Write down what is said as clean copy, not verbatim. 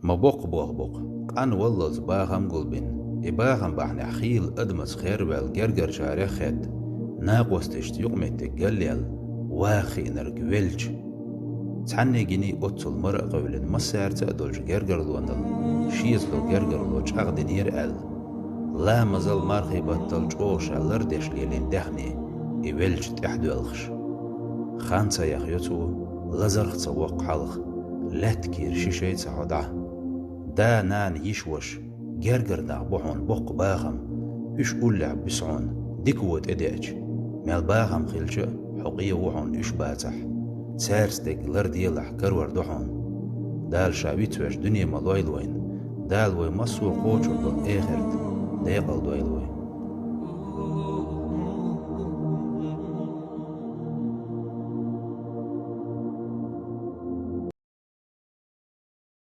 ما بق قان والله زباغم قلبين إباغم بحنا خيل أدمس خير والجرجر شارع خد ناقوستش يقمت قليل واخي نرقبلج تحني جيني أطل مرق قولن مسار تأدلج جرجر لونل شيز لو جرجر لوج أغد نير أل لا مزال مارخي بطل جوش لردش ليلين دهني إبلج تحدو الخش خانسا يخيطو لزرخ تسوق حلخ لا تكير شيشي تسعودع دا نان يشوش جرجر نغبوحون بق باغم إش أولع بسعون ديكوت إديج مال باغم خلشة حقية وحون إش باتح سارستك لرديلح كرور دحون دال شابيتوش دنيا مالويلوين دال وي مسو قوچو دون إخرت ديقل دويلوين